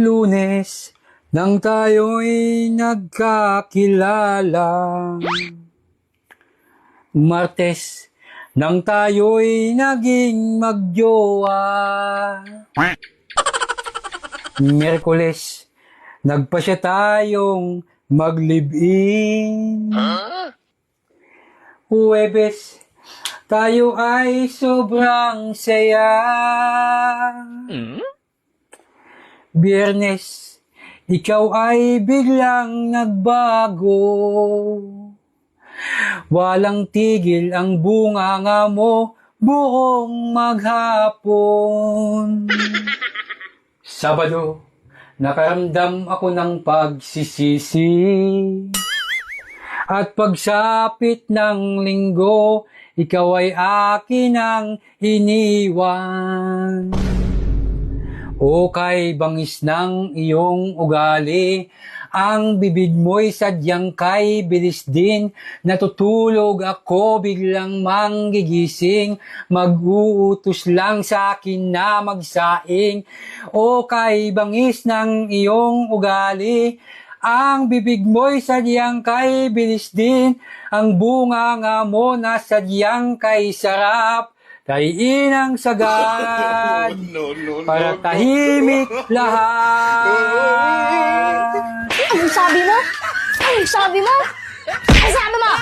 Lunes, nang tayo'y nagkakilala. Martes, nang tayo'y naging magjowa. Miyerkules, nagpasya tayong mag-live-in. Huwebes, tayo ay sobrang saya. Biyernes, ikaw ay biglang nagbago. Walang tigil ang bunganga mo buong maghapon. Sabado, nakaramdam ako ng pagsisisi. At pagsapit ng linggo, ikaw ay akin ang iniwan. O kay bangis ng iyong ugali, ang bibig mo'y sadyang kay bilis din. Natutulog ako biglang manggigising, mag-uutos lang sa akin na magsaing. O kay bangis ng iyong ugali, ang bibig mo'y sadyang kay bilis din. Ang bunganga mo na sadyang kay sarap. Tayin ang sagad para tahimik lahat. Anong sabi mo? Anong sabi mo? Anong sabi mo?